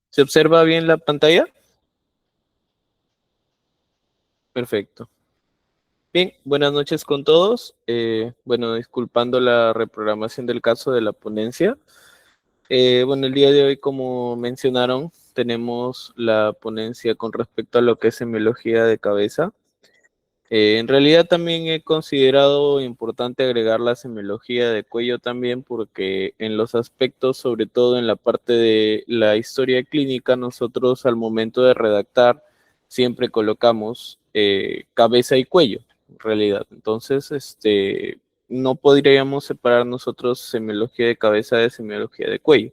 ¿Se observa bien la pantalla? Perfecto. Bien, buenas noches con todos. Bueno, disculpando la reprogramación del caso de la ponencia. Bueno, el día de hoy, como mencionaron, tenemos la ponencia con respecto a lo que es semiología de cabeza. En realidad también he considerado importante agregar la semiología de cuello también porque en los aspectos, sobre todo en la parte de la historia clínica, nosotros al momento de redactar siempre colocamos cabeza y cuello, en realidad. Entonces, no podríamos separar nosotros semiología de cabeza de semiología de cuello.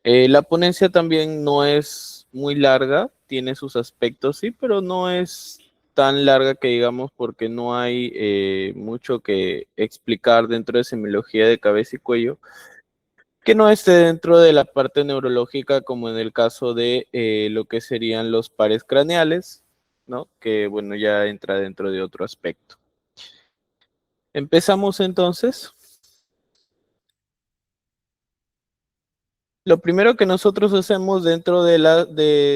La ponencia también no es muy larga, tiene sus aspectos, sí, pero no es tan larga que digamos porque no hay mucho que explicar dentro de semiología de cabeza y cuello, que no esté dentro de la parte neurológica como en el caso de lo que serían los pares craneales, ¿no? Que bueno, ya entra dentro de otro aspecto. Empezamos entonces. Lo primero que nosotros hacemos dentro de la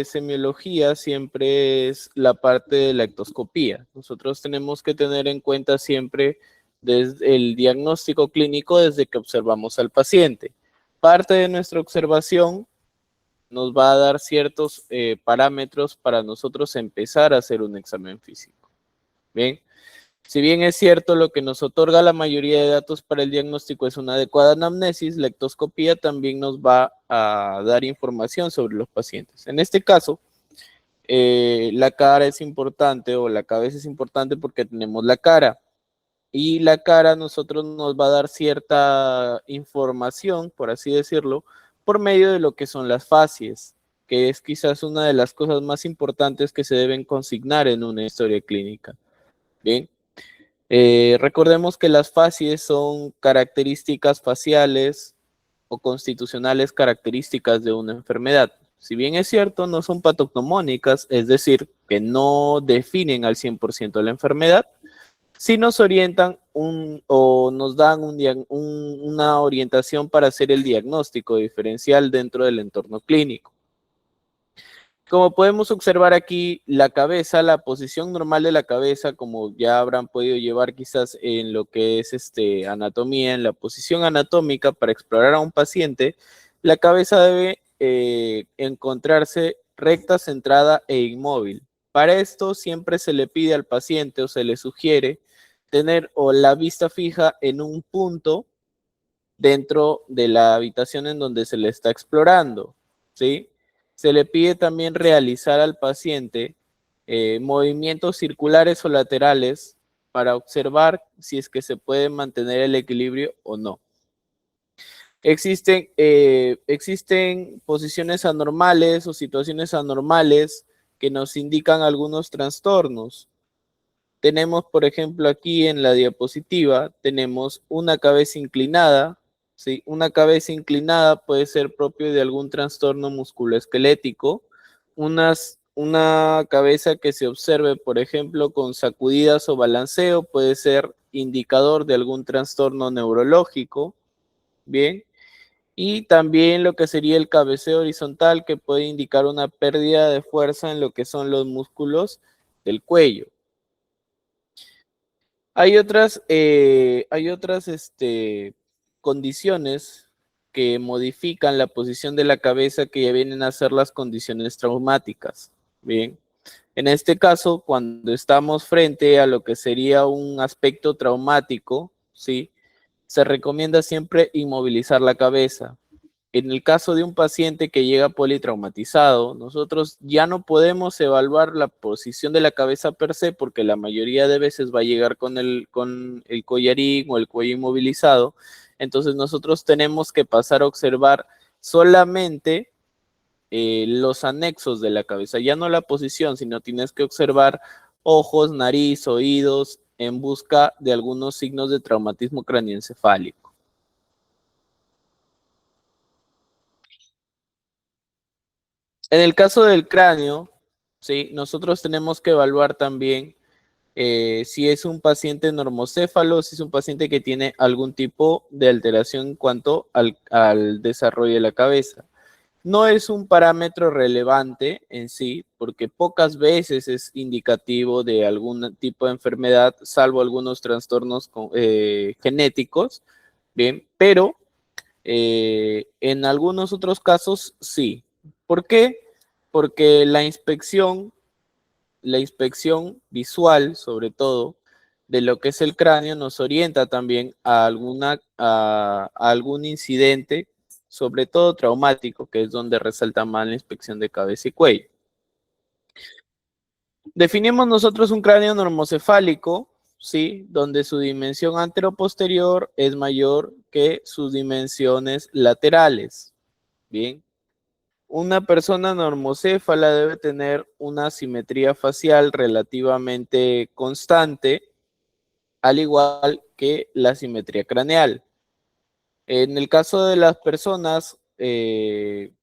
semiología siempre es la parte de la ectoscopía. Nosotros tenemos que tener en cuenta siempre desde el diagnóstico clínico desde que observamos al paciente. Parte de nuestra observación nos va a dar ciertos parámetros para nosotros empezar a hacer un examen físico. Bien. Si bien es cierto, lo que nos otorga la mayoría de datos para el diagnóstico es una adecuada anamnesis, la ectoscopía también nos va a dar información sobre los pacientes. En este caso, la cara es importante o la cabeza es importante porque tenemos la cara. Y la cara a nosotros nos va a dar cierta información, por así decirlo, por medio de lo que son las facies, que es quizás una de las cosas más importantes que se deben consignar en una historia clínica. Bien. Recordemos que las facies son características faciales o constitucionales características de una enfermedad. Si bien es cierto, no son patognomónicas, es decir, que no definen al 100% la enfermedad, sí nos orientan o nos dan una orientación para hacer el diagnóstico diferencial dentro del entorno clínico. Como podemos observar aquí, la cabeza, la posición normal de la cabeza, como ya habrán podido llevar quizás en lo que es anatomía, en la posición anatómica para explorar a un paciente, la cabeza debe encontrarse recta, centrada e inmóvil. Para esto siempre se le pide al paciente o se le sugiere tener o la vista fija en un punto dentro de la habitación en donde se le está explorando, ¿sí? Se le pide también realizar al paciente movimientos circulares o laterales para observar si es que se puede mantener el equilibrio o no. Existen posiciones anormales o situaciones anormales que nos indican algunos trastornos. Tenemos, por ejemplo, aquí en la diapositiva, tenemos una cabeza inclinada, ¿sí? Una cabeza inclinada puede ser propio de algún trastorno musculoesquelético, una cabeza que se observe, por ejemplo, con sacudidas o balanceo, puede ser indicador de algún trastorno neurológico, ¿bien? Y también lo que sería el cabeceo horizontal, que puede indicar una pérdida de fuerza en lo que son los músculos del cuello. Hay otras condiciones que modifican la posición de la cabeza que ya vienen a ser las condiciones traumáticas. Bien, en este caso, cuando estamos frente a lo que sería un aspecto traumático, ¿sí? Se recomienda siempre inmovilizar la cabeza. En el caso de un paciente que llega politraumatizado, nosotros ya no podemos evaluar la posición de la cabeza per se porque la mayoría de veces va a llegar con el collarín o el cuello inmovilizado. Entonces nosotros tenemos que pasar a observar solamente los anexos de la cabeza, ya no la posición, sino tienes que observar ojos, nariz, oídos, en busca de algunos signos de traumatismo craneoencefálico. En el caso del cráneo, ¿sí? Nosotros tenemos que evaluar también si es un paciente normocéfalo, si es un paciente que tiene algún tipo de alteración en cuanto al desarrollo de la cabeza. No es un parámetro relevante en sí, porque pocas veces es indicativo de algún tipo de enfermedad, salvo algunos trastornos genéticos, bien, pero en algunos otros casos sí. ¿Por qué? Porque la inspección visual, sobre todo, de lo que es el cráneo, nos orienta también a algún incidente, sobre todo traumático, que es donde resalta más la inspección de cabeza y cuello. Definimos nosotros un cráneo normocefálico, ¿sí? Donde su dimensión anteroposterior es mayor que sus dimensiones laterales. Bien. Una persona normocéfala debe tener una simetría facial relativamente constante, al igual que la simetría craneal. En el caso de las personas que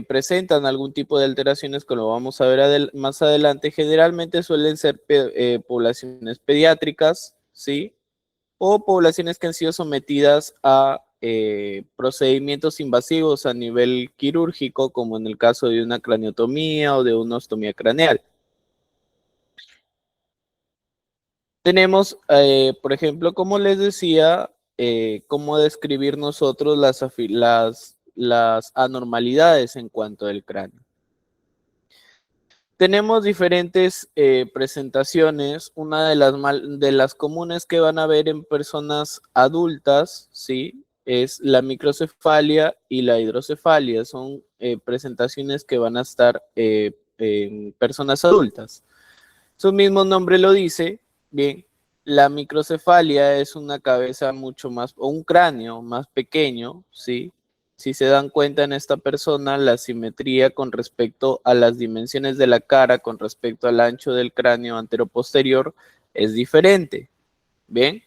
presentan algún tipo de alteraciones, que lo vamos a ver más adelante, generalmente suelen ser poblaciones pediátricas, ¿sí? O poblaciones que han sido sometidas a procedimientos invasivos a nivel quirúrgico, como en el caso de una craniotomía o de una ostomía craneal. Tenemos, por ejemplo, como les decía, cómo describir nosotros las anormalidades en cuanto al cráneo. Tenemos diferentes presentaciones. Una de las comunes que van a ver en personas adultas, ¿sí? Es la microcefalia y la hidrocefalia. Son presentaciones que van a estar en personas adultas. Su mismo nombre lo dice, bien, la microcefalia es una cabeza mucho más, o un cráneo más pequeño, ¿sí? Si se dan cuenta en esta persona, la simetría con respecto a las dimensiones de la cara, con respecto al ancho del cráneo anteroposterior, es diferente, ¿bien?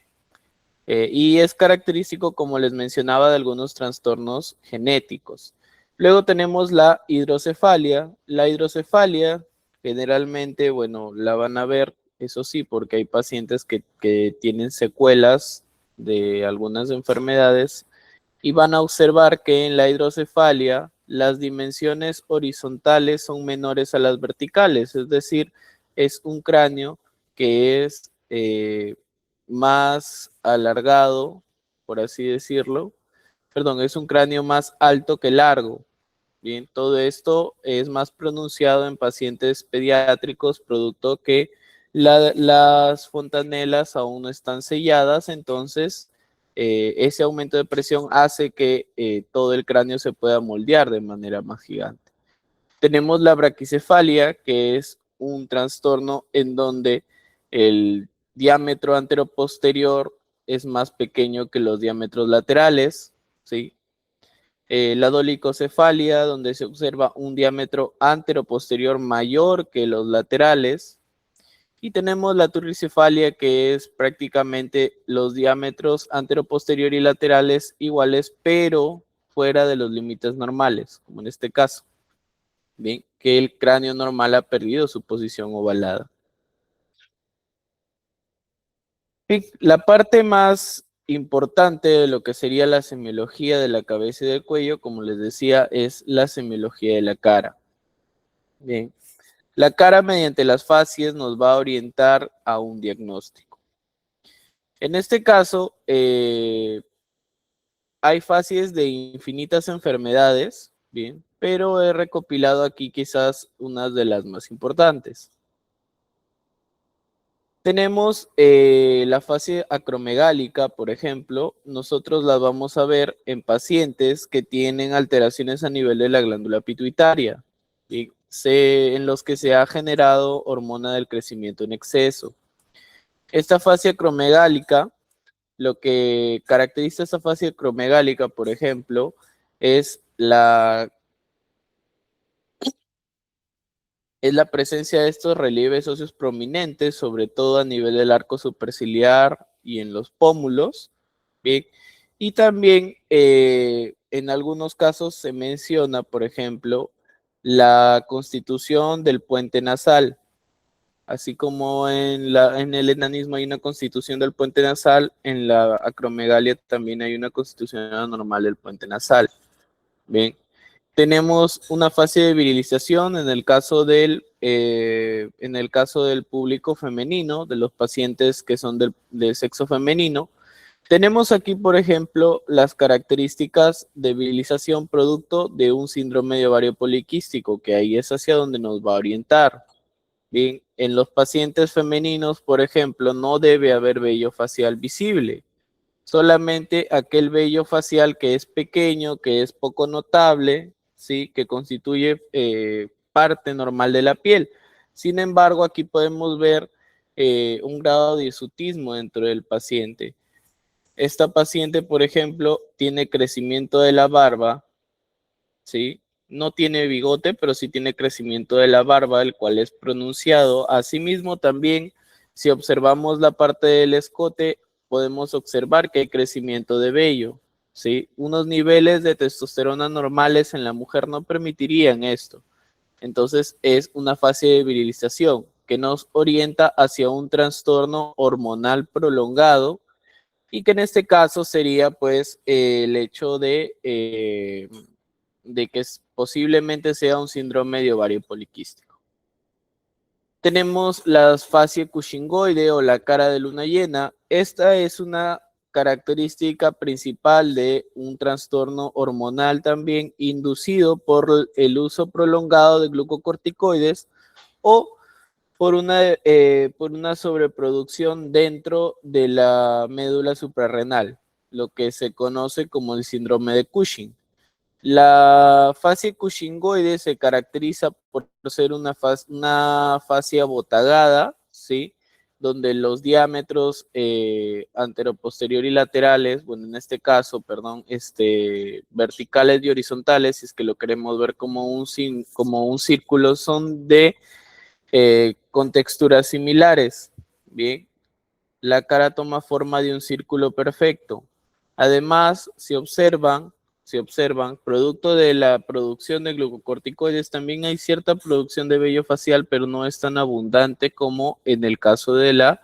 Y es característico, como les mencionaba, de algunos trastornos genéticos. Luego tenemos la hidrocefalia. La hidrocefalia, generalmente, bueno, la van a ver, eso sí, porque hay pacientes que tienen secuelas de algunas enfermedades y van a observar que en la hidrocefalia las dimensiones horizontales son menores a las verticales, es decir, es un cráneo que es más alargado, por así decirlo. Perdón, es un cráneo más alto que largo. Bien, todo esto es más pronunciado en pacientes pediátricos, producto que las fontanelas aún no están selladas, entonces ese aumento de presión hace que todo el cráneo se pueda moldear de manera más gigante. Tenemos la braquicefalia, que es un trastorno en donde el diámetro anteroposterior es más pequeño que los diámetros laterales, ¿sí? La dolicocefalia, donde se observa un diámetro anteroposterior mayor que los laterales. Y tenemos la turricefalia, que es prácticamente los diámetros anteroposterior y laterales iguales, pero fuera de los límites normales, como en este caso. Bien, que el cráneo normal ha perdido su posición ovalada. Bien, la parte más importante de lo que sería la semiología de la cabeza y del cuello, como les decía, es la semiología de la cara. Bien, la cara mediante las facies nos va a orientar a un diagnóstico. En este caso, hay facies de infinitas enfermedades, bien, pero he recopilado aquí quizás unas de las más importantes. Tenemos la fase acromegálica, por ejemplo, nosotros la vamos a ver en pacientes que tienen alteraciones a nivel de la glándula pituitaria, y en los que se ha generado hormona del crecimiento en exceso. Esta fase acromegálica, lo que caracteriza esta fase acromegálica, por ejemplo, es la presencia de estos relieves óseos prominentes, sobre todo a nivel del arco superciliar y en los pómulos, ¿bien? Y también en algunos casos se menciona, por ejemplo, la constitución del puente nasal, así como en el enanismo hay una constitución del puente nasal, en la acromegalia también hay una constitución anormal del puente nasal, ¿bien? Tenemos una fase de virilización en el caso del público femenino, de los pacientes que son del sexo femenino. Tenemos aquí, por ejemplo, las características de virilización producto de un síndrome de ovario poliquístico, que ahí es hacia donde nos va a orientar. Bien, en los pacientes femeninos, por ejemplo, no debe haber vello facial visible. Solamente aquel vello facial que es pequeño, que es poco notable, ¿sí? Que constituye parte normal de la piel. Sin embargo, aquí podemos ver un grado de hirsutismo dentro del paciente. Esta paciente, por ejemplo, tiene crecimiento de la barba, ¿sí? No tiene bigote, pero sí tiene crecimiento de la barba, el cual es pronunciado. Asimismo, también, si observamos la parte del escote, podemos observar que hay crecimiento de vello, ¿sí? Unos niveles de testosterona normales en la mujer no permitirían esto. Entonces, es una fase de virilización que nos orienta hacia un trastorno hormonal prolongado y que en este caso sería, pues, el hecho de que posiblemente sea un síndrome de ovario poliquístico. Tenemos la fascia cushingoide o la cara de luna llena. Esta es una característica principal de un trastorno hormonal también inducido por el uso prolongado de glucocorticoides o por una sobreproducción dentro de la médula suprarrenal, lo que se conoce como el síndrome de Cushing. La fascia cushingoide se caracteriza por ser una fascia abotagada, ¿sí? Donde los diámetros anteroposterior y laterales, bueno, en este caso, perdón, verticales y horizontales, si es que lo queremos ver como un círculo, son con texturas similares. Bien, la cara toma forma de un círculo perfecto. Además, si observan, producto de la producción de glucocorticoides, también hay cierta producción de vello facial, pero no es tan abundante como en el caso de la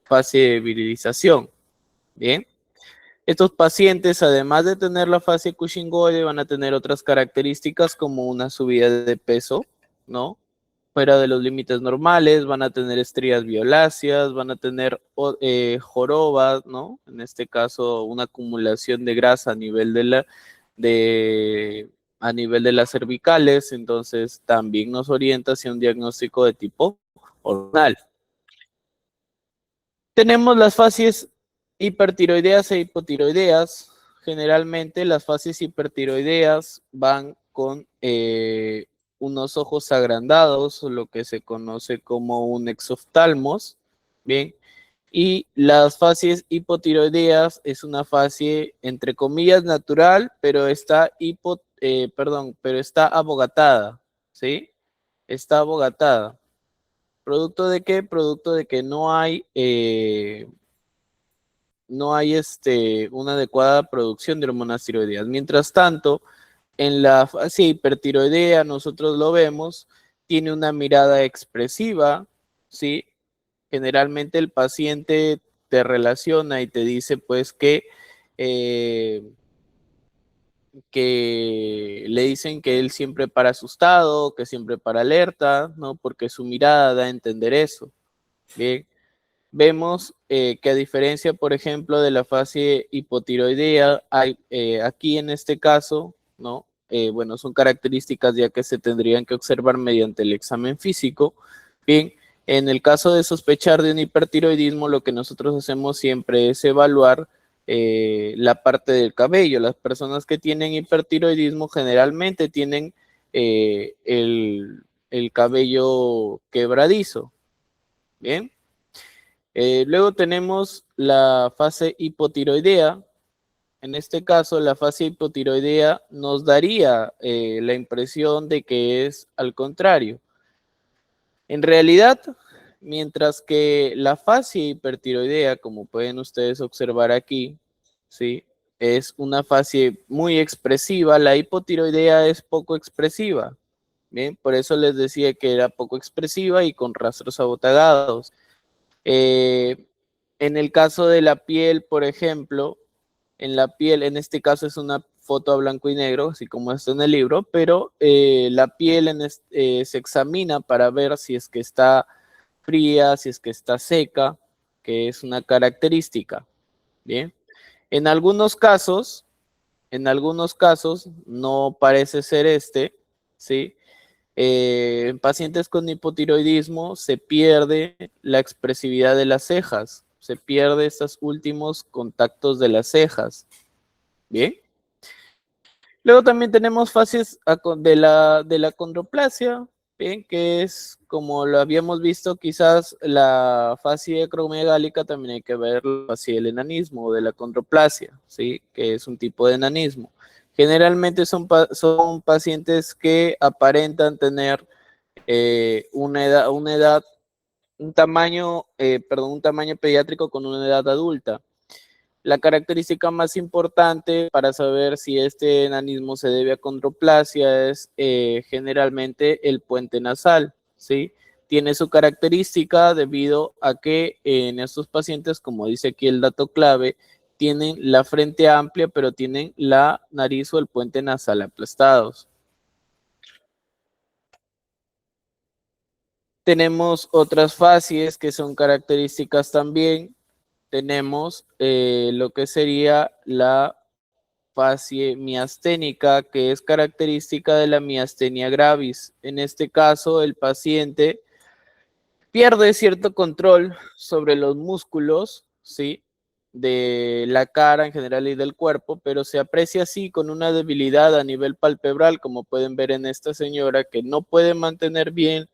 fase de virilización. Bien. Estos pacientes, además de tener la fase cushingoide, van a tener otras características como una subida de peso, ¿no? Fuera de los límites normales, van a tener estrías violáceas, van a tener jorobas, ¿no? En este caso, una acumulación de grasa a nivel a nivel de las cervicales, entonces también nos orienta hacia un diagnóstico de tipo hormonal. Tenemos las fases hipertiroideas e hipotiroideas. Generalmente las fases hipertiroideas van con unos ojos agrandados, lo que se conoce como un exoftalmos, ¿bien? Y las fases hipotiroideas es una fase, entre comillas, natural, pero está pero está abogatada, ¿sí? Está abogatada. ¿Producto de qué? Producto de que no hay una adecuada producción de hormonas tiroideas. Mientras tanto, en la fase hipertiroidea, nosotros lo vemos, tiene una mirada expresiva, ¿sí? Generalmente el paciente te relaciona y te dice, pues, que le dicen que él siempre para asustado, que siempre para alerta, ¿no? Porque su mirada da a entender eso. Bien. Vemos que a diferencia, por ejemplo, de la fase hipotiroidea, hay aquí en este caso, ¿no? Bueno, son características ya que se tendrían que observar mediante el examen físico. Bien, en el caso de sospechar de un hipertiroidismo, lo que nosotros hacemos siempre es evaluar la parte del cabello. Las personas que tienen hipertiroidismo generalmente tienen el cabello quebradizo. Bien. Luego tenemos la fase hipotiroidea. En este caso, la fase hipotiroidea nos daría la impresión de que es al contrario. En realidad, mientras que la fase hipertiroidea, como pueden ustedes observar aquí, ¿sí? Es una fase muy expresiva, la hipotiroidea es poco expresiva. Bien, por eso les decía que era poco expresiva y con rastros abotagados. En el caso de la piel, por ejemplo, en la piel, en este caso es una foto a blanco y negro, así como está en el libro, pero la piel se examina para ver si es que está fría, si es que está seca, que es una característica. Bien. En algunos casos, no parece ser ¿sí? En pacientes con hipotiroidismo se pierde la expresividad de las cejas, se pierde esos últimos contactos de las cejas. Bien. Luego también tenemos fases de la condroplasia, bien, que es como lo habíamos visto, quizás la fase acromegálica también hay que ver la fase del enanismo o de la condroplasia, ¿sí? Que es un tipo de enanismo. Generalmente son pacientes que aparentan tener una edad, un tamaño pediátrico con una edad adulta. La característica más importante para saber si este enanismo se debe a condroplasia es generalmente el puente nasal, ¿sí? Tiene su característica debido a que en estos pacientes, como dice aquí el dato clave, tienen la frente amplia, pero tienen la nariz o el puente nasal aplastados. Tenemos otras facies que son características también. Tenemos lo que sería la facie miasténica, que es característica de la miastenia gravis. En este caso, el paciente pierde cierto control sobre los músculos, ¿sí? De la cara en general y del cuerpo, pero se aprecia así con una debilidad a nivel palpebral, como pueden ver en esta señora, que no puede mantener bien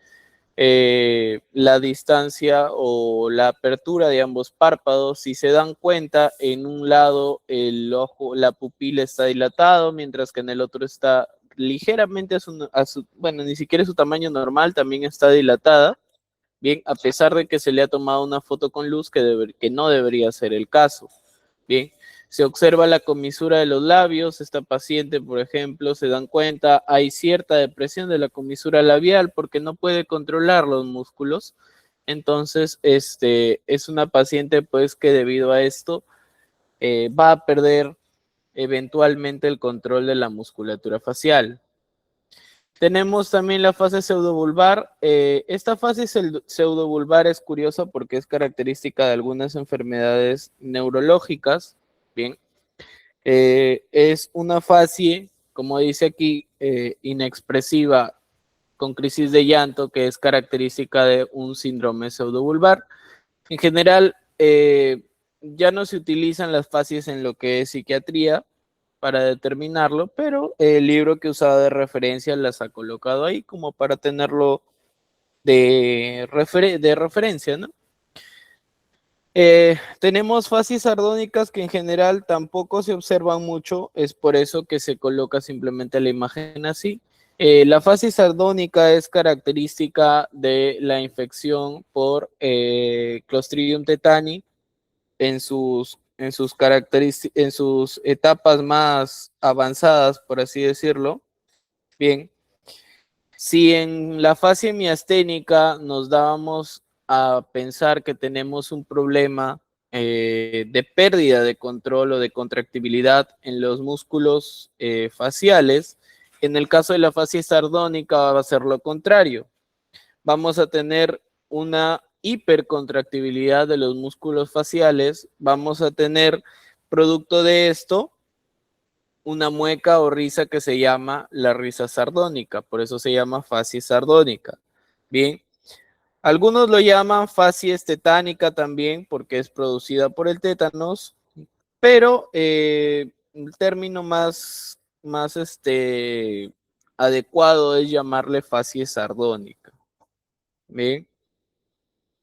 la distancia o la apertura de ambos párpados. Si se dan cuenta, en un lado el ojo, la pupila está dilatado, mientras que en el otro está ligeramente bueno, ni siquiera es su tamaño normal, también está dilatada. Bien, a pesar de que se le ha tomado una foto con luz, que no debería ser el caso. Bien, se observa la comisura de los labios. Esta paciente, por ejemplo, se dan cuenta, hay cierta depresión de la comisura labial porque no puede controlar los músculos. Entonces, es una paciente, pues, que debido a esto va a perder eventualmente el control de la musculatura facial. Tenemos también la fase pseudovulvar. Esta fase pseudovulvar es curiosa porque es característica de algunas enfermedades neurológicas. Bien, es una fase, como dice aquí, inexpresiva con crisis de llanto, que es característica de un síndrome pseudovulvar. En general, ya no se utilizan las fases en lo que es psiquiatría para determinarlo, pero el libro que usaba de referencia las ha colocado ahí como para tenerlo de referencia, ¿no? Tenemos fases sardónicas que en general tampoco se observan mucho, es por eso que se coloca simplemente la imagen así. La fase sardónica es característica de la infección por Clostridium tetani en sus etapas más avanzadas, por así decirlo. Bien, si en la fase miasténica nos dábamos a pensar que tenemos un problema de pérdida de control o de contractibilidad en los músculos faciales, en el caso de la fase sardónica va a ser lo contrario. Vamos a tener una hipercontractibilidad de los músculos faciales, vamos a tener, producto de esto, una mueca o risa que se llama la risa sardónica, por eso se llama facies sardónica. Bien, algunos lo llaman facies tetánica también porque es producida por el tétanos, pero el término más adecuado es llamarle facies sardónica. Bien.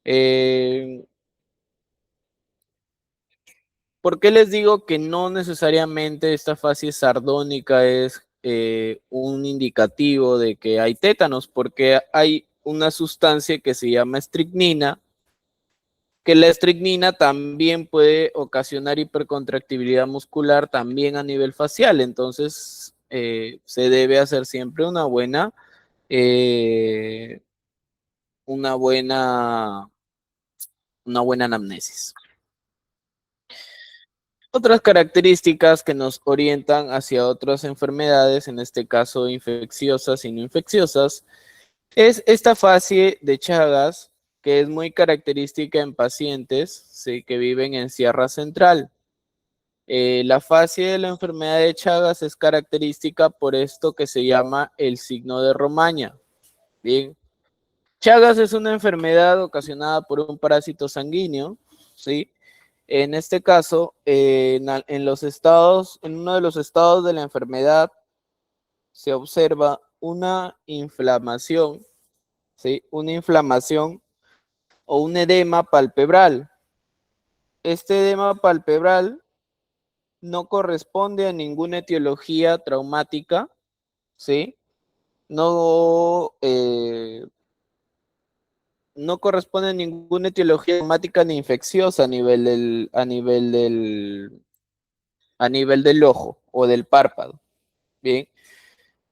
Eh, ¿Por qué les digo que no necesariamente esta fase sardónica es un indicativo de que hay tétanos? Porque hay una sustancia que se llama estricnina, que la estricnina también puede ocasionar hipercontractibilidad muscular también a nivel facial. Entonces, se debe hacer siempre eh, una buena, una buena anamnesis. Otras características que nos orientan hacia otras enfermedades, en este caso infecciosas y no infecciosas, es esta fase de Chagas, que es muy característica en pacientes, ¿sí?, que viven en Sierra Central. La fase de la enfermedad de Chagas es característica por esto que se llama el signo de Romaña. Bien, Chagas es una enfermedad ocasionada por un parásito sanguíneo, ¿sí? En este caso, en los estados, en uno de los estados de la enfermedad se observa una inflamación, ¿sí? Una inflamación o un edema palpebral. Este edema palpebral no corresponde a ninguna etiología traumática, ¿sí? No, no corresponde a ninguna etiología traumática ni infecciosa a nivel del ojo o del párpado. Bien.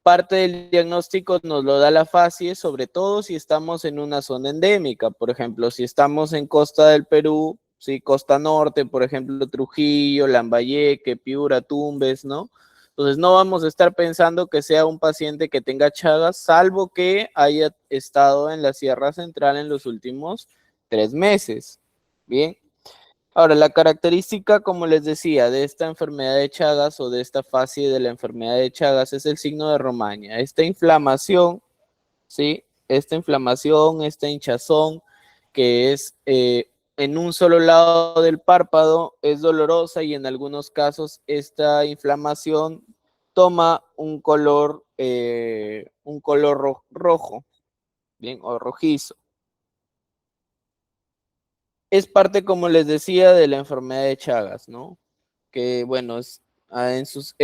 Parte del diagnóstico nos lo da la fase, sobre todo si estamos en una zona endémica. Por ejemplo, si estamos en costa del Perú, ¿sí?, costa norte, por ejemplo, Trujillo, Lambayeque, Piura, Tumbes, ¿no? Entonces no vamos a estar pensando que sea un paciente que tenga Chagas, salvo que haya estado en la Sierra Central en los últimos 3 meses. Bien. Ahora, la característica, como les decía, de esta enfermedad de Chagas o de esta fase de la enfermedad de Chagas es el signo de Romaña. Esta inflamación, ¿sí? Esta inflamación, esta hinchazón, que es en un solo lado del párpado, es dolorosa y en algunos casos esta inflamación toma un color rojo, bien, o rojizo. Es parte, como les decía, de la enfermedad de Chagas, ¿no? Que bueno, en sus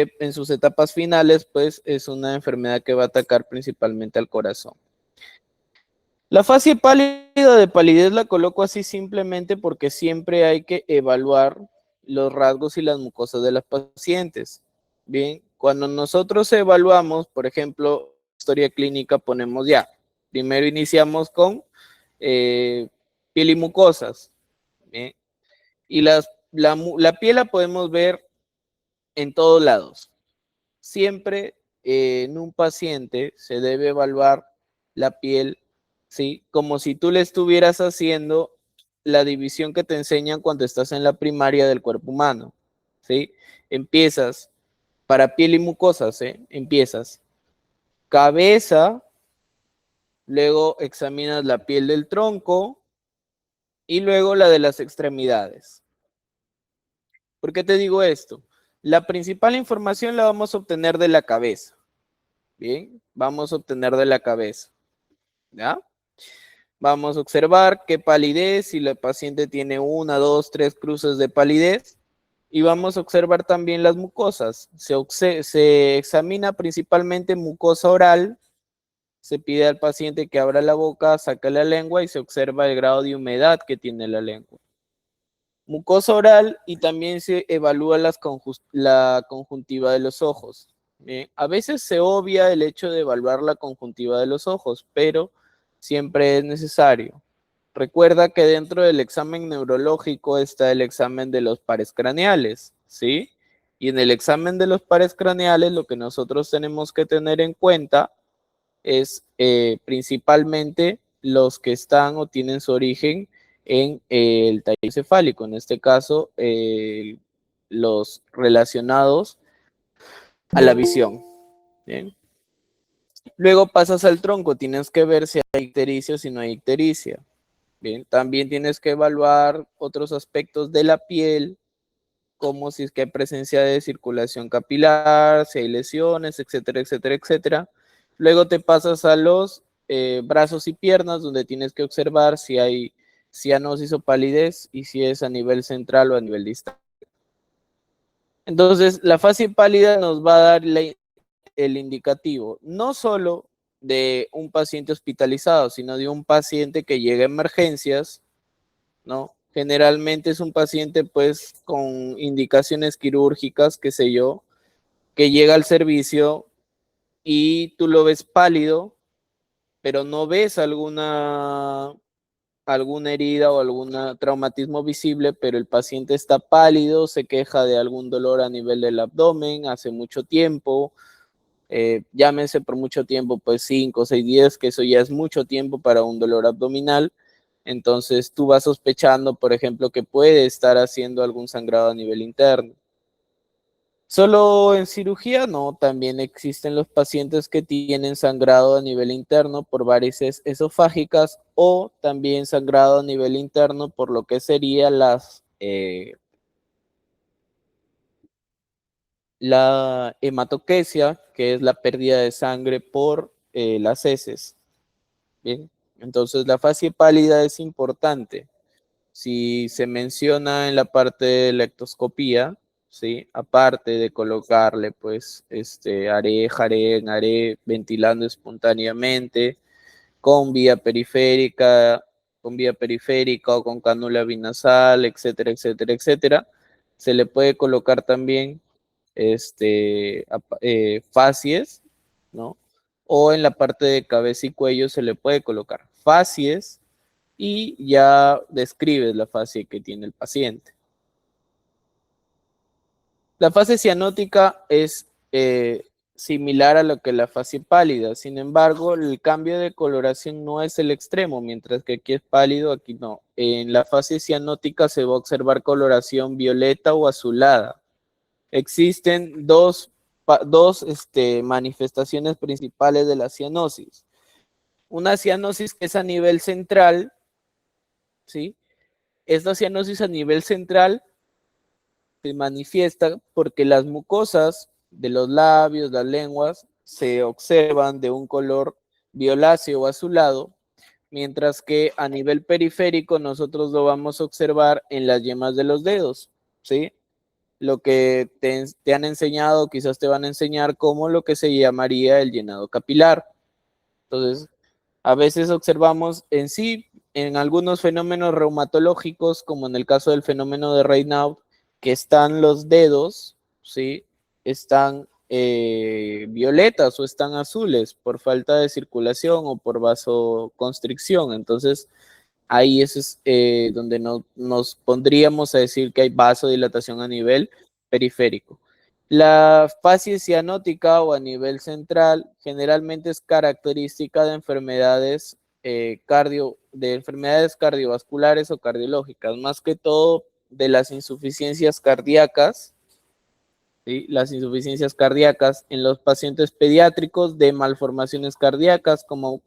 etapas finales, pues es una enfermedad que va a atacar principalmente al corazón. La fase pálida de palidez la coloco así simplemente porque siempre hay que evaluar los rasgos y las mucosas de las pacientes. Bien, cuando nosotros evaluamos, por ejemplo, historia clínica, ponemos ya, primero iniciamos con piel y mucosas. Bien, y la piel la podemos ver en todos lados. Siempre en un paciente se debe evaluar la piel, ¿sí?, como si tú le estuvieras haciendo la división que te enseñan cuando estás en la primaria del cuerpo humano, ¿sí? Empiezas para piel y mucosas, ¿eh? Empiezas cabeza, luego examinas la piel del tronco y luego la de las extremidades. ¿Por qué te digo esto? La principal información la vamos a obtener de la cabeza. Bien, vamos a obtener de la cabeza. ¿Ya? Vamos a observar qué palidez, si la paciente tiene 1, 2, 3 cruces de palidez. Y vamos a observar también las mucosas. Se examina principalmente mucosa oral. Se pide al paciente que abra la boca, saque la lengua y se observa el grado de humedad que tiene la lengua. Mucosa oral y también se evalúa la conjuntiva de los ojos. Bien, a veces se obvia el hecho de evaluar la conjuntiva de los ojos, pero siempre es necesario. Recuerda que dentro del examen neurológico está el examen de los pares craneales, ¿sí? Y en el examen de los pares craneales lo que nosotros tenemos que tener en cuenta es principalmente los que están o tienen su origen en el tallo encefálico, en este caso los relacionados a la visión. ¿Bien? Luego pasas al tronco, tienes que ver si hay ictericia o si no hay ictericia. Bien, también tienes que evaluar otros aspectos de la piel, como si es que hay presencia de circulación capilar, si hay lesiones, etcétera, etcétera, etcétera. Luego te pasas a los brazos y piernas, donde tienes que observar si hay cianosis o palidez y si es a nivel central o a nivel distal. Entonces, la fase pálida nos va a dar el indicativo, no solo de un paciente hospitalizado, sino de un paciente que llega a emergencias, ¿no? Generalmente es un paciente pues con indicaciones quirúrgicas, qué sé yo, que llega al servicio y tú lo ves pálido, pero no ves alguna alguna herida o algún traumatismo visible, pero el paciente está pálido, se queja de algún dolor a nivel del abdomen hace mucho tiempo, llámese por mucho tiempo, pues 5 o 6 días, que eso ya es mucho tiempo para un dolor abdominal. Entonces tú vas sospechando, por ejemplo, que puede estar haciendo algún sangrado a nivel interno. Solo en cirugía, no, también existen los pacientes que tienen sangrado a nivel interno por varices esofágicas o también sangrado a nivel interno por lo que sería la hematoquesia, que es la pérdida de sangre por las heces. Bien, entonces la fase pálida es importante. Si se menciona en la parte de la ectoscopía, ¿sí? Aparte de colocarle, pues, haré, jaré, haré, ventilando espontáneamente, con vía periférica o con cánula binasal, etcétera, etcétera, etcétera. Se le puede colocar también facies, ¿no? O en la parte de cabeza y cuello se le puede colocar facies y ya describes la fase que tiene el paciente. La fase cianótica es similar a lo que la fase pálida, sin embargo, el cambio de coloración no es el extremo, mientras que aquí es pálido, aquí no. En la fase cianótica se va a observar coloración violeta o azulada. Existen dos manifestaciones principales de la cianosis. Una cianosis que es a nivel central, ¿sí? Esta cianosis a nivel central se manifiesta porque las mucosas de los labios, las lenguas, se observan de un color violáceo o azulado, mientras que a nivel periférico nosotros lo vamos a observar en las yemas de los dedos, ¿sí? Lo que te han enseñado, quizás te van a enseñar como lo que se llamaría el llenado capilar. Entonces, a veces observamos en sí, en algunos fenómenos reumatológicos, como en el caso del fenómeno de Raynaud, que están los dedos, ¿sí? Están violetas o están azules por falta de circulación o por vasoconstricción. Entonces, ahí es donde nos pondríamos a decir que hay vasodilatación a nivel periférico. La fase cianótica o a nivel central generalmente es característica de enfermedades, de enfermedades cardiovasculares o cardiológicas, más que todo de las insuficiencias cardíacas, ¿sí? Las insuficiencias cardíacas en los pacientes pediátricos de malformaciones cardíacas como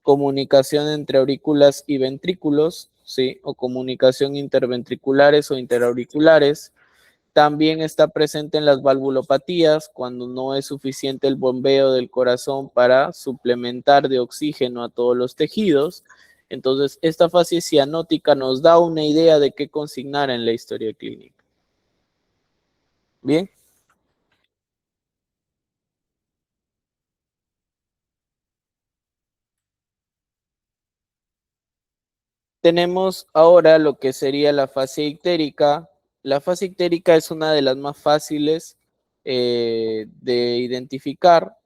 comunicación entre aurículas y ventrículos, ¿sí? O comunicación interventriculares o interauriculares. También está presente en las valvulopatías cuando no es suficiente el bombeo del corazón para suplementar de oxígeno a todos los tejidos. Entonces, esta fase cianótica nos da una idea de qué consignar en la historia clínica. Bien. Tenemos ahora lo que sería la fase ictérica. La fase ictérica es una de las más fáciles de identificar.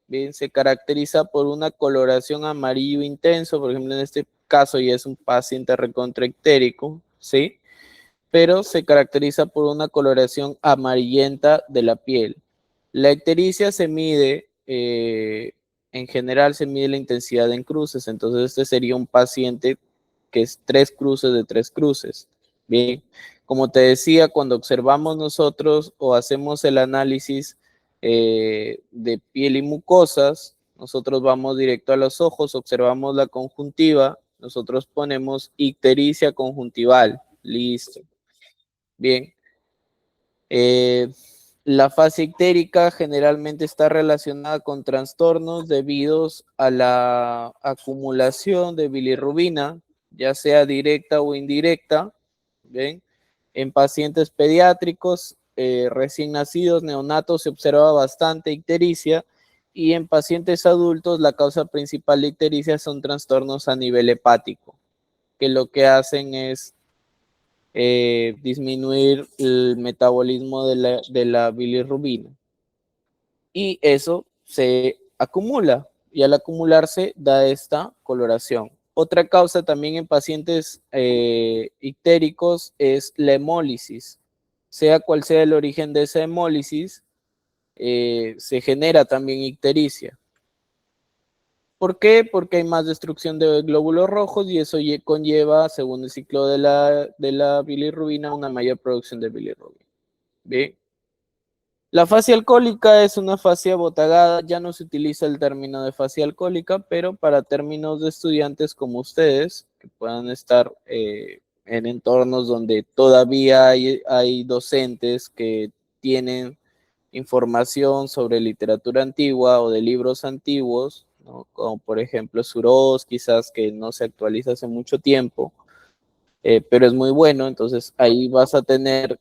Bien, se caracteriza por una coloración amarillo intenso, por ejemplo, en este caso ya es un paciente recontraictérico, ¿sí? Pero se caracteriza por una coloración amarillenta de la piel. La ictericia se mide, en general se mide la intensidad en cruces, entonces este sería un paciente que es 3 cruces de 3 cruces. Bien, como te decía, cuando observamos nosotros o hacemos el análisis de piel y mucosas, nosotros vamos directo a los ojos, observamos la conjuntiva, nosotros ponemos ictericia conjuntival. Listo. Bien. Eh, la fase ictérica generalmente está relacionada con trastornos debidos a la acumulación de bilirrubina, ya sea directa o indirecta. ¿Ven? En pacientes pediátricos, recién nacidos, neonatos, se observa bastante ictericia y en pacientes adultos la causa principal de ictericia son trastornos a nivel hepático, que lo que hacen es disminuir el metabolismo de la bilirrubina. Y eso se acumula y al acumularse da esta coloración. Otra causa también en pacientes ictéricos es la hemólisis. Sea cual sea el origen de esa hemólisis, se genera también ictericia. ¿Por qué? Porque hay más destrucción de glóbulos rojos y eso conlleva, según el ciclo de la bilirrubina, una mayor producción de bilirrubina. Bien. La fascia alcohólica es una fascia botagada, ya no se utiliza el término de fascia alcohólica, pero para términos de estudiantes como ustedes, que puedan estar en entornos donde todavía hay docentes que tienen información sobre literatura antigua o de libros antiguos, ¿no? Como por ejemplo Suros, quizás que no se actualiza hace mucho tiempo, pero es muy bueno, entonces ahí vas a tener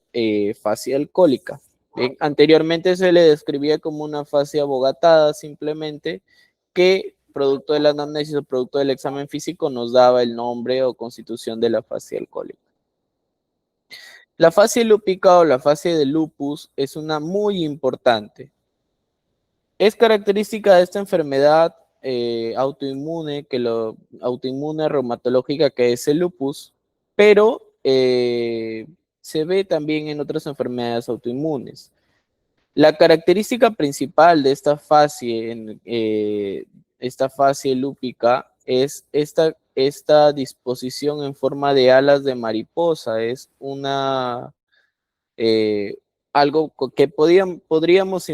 fascia alcohólica. Bien, anteriormente se le describía como una fascia abogatada simplemente, que producto de la anamnesis o producto del examen físico nos daba el nombre o constitución de la fascia alcohólica. La fascia lúpica o la fascia de lupus es una muy importante. Es característica de esta enfermedad autoinmune, autoinmune reumatológica que es el lupus, pero se ve también en otras enfermedades autoinmunes. La característica principal de esta fascia lúpica es esta disposición en forma de alas de mariposa. Es eh, algo que podríamos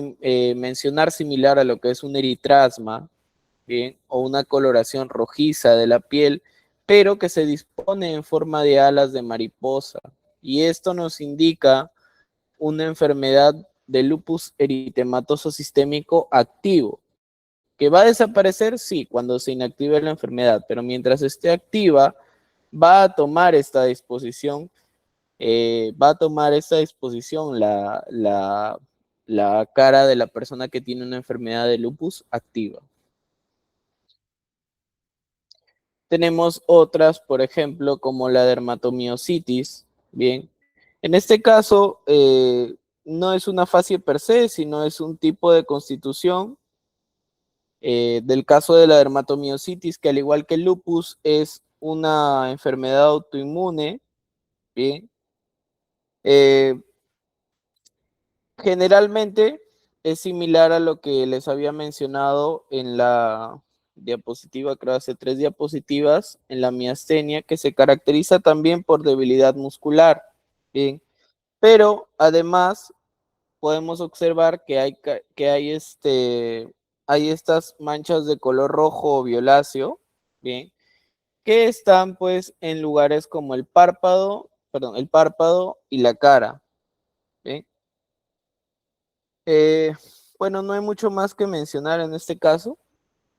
mencionar similar a lo que es un eritrasma, ¿bien? O una coloración rojiza de la piel, pero que se dispone en forma de alas de mariposa. Y esto nos indica una enfermedad de lupus eritematoso sistémico activo, que va a desaparecer, sí, cuando se inactive la enfermedad, pero mientras esté activa, va a tomar esta disposición la cara de la persona que tiene una enfermedad de lupus activa. Tenemos otras, por ejemplo, como la dermatomiositis. Bien, en este caso no es una fascia per se, sino es un tipo de constitución del caso de la dermatomiositis, que al igual que el lupus es una enfermedad autoinmune. Bien, eh, generalmente es similar a lo que les había mencionado en la diapositiva, creo hace 3 diapositivas, en la miastenia, que se caracteriza también por debilidad muscular. Bien, pero además podemos observar que hay estas manchas de color rojo o violáceo, bien, que están pues en lugares como el párpado y la cara. ¿Bien? Eh, bueno, no hay mucho más que mencionar en este caso.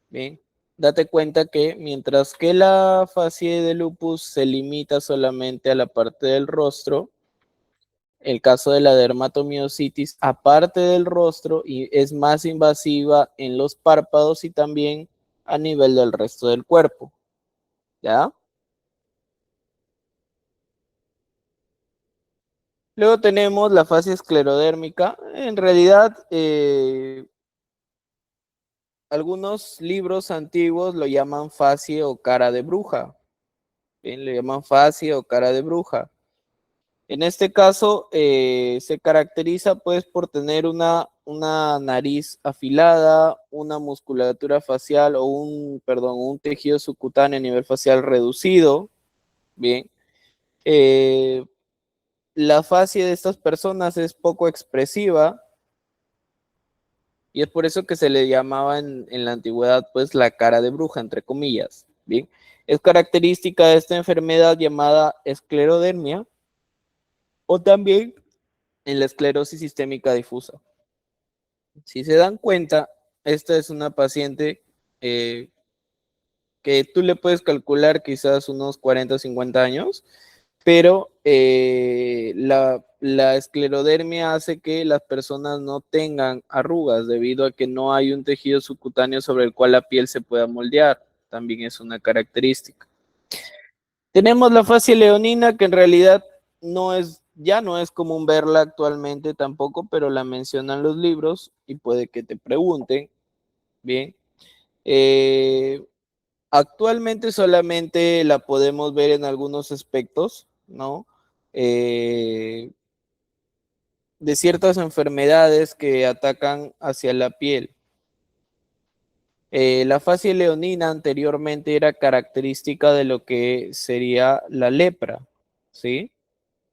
Bien, date cuenta que mientras que la fascia de lupus se limita solamente a la parte del rostro, el caso de la dermatomiositis, aparte del rostro, y es más invasiva en los párpados y también a nivel del resto del cuerpo. ¿Ya? Luego tenemos la fascia esclerodérmica. En realidad, algunos libros antiguos lo llaman fascia o cara de bruja. Bien, le llaman fascia o cara de bruja. En este caso, se caracteriza pues por tener una nariz afilada, una musculatura facial o un tejido subcutáneo a nivel facial reducido. Bien. Eh, la fascia de estas personas es poco expresiva y es por eso que se le llamaba en la antigüedad pues la cara de bruja, entre comillas. Bien. Es característica de esta enfermedad llamada esclerodermia o también en la esclerosis sistémica difusa. Si se dan cuenta, esta es una paciente eh, que tú le puedes calcular quizás unos 40 o 50 años, pero la esclerodermia hace que las personas no tengan arrugas debido a que no hay un tejido subcutáneo sobre el cual la piel se pueda moldear. También es una característica. Tenemos la fascia leonina, que en realidad ya no es común verla actualmente tampoco, pero la mencionan los libros y puede que te pregunten. Bien. Eh, Actualmente solamente la podemos ver en algunos aspectos, ¿no? De ciertas enfermedades que atacan hacia la piel. La fascia leonina anteriormente era característica de lo que sería la lepra, ¿sí?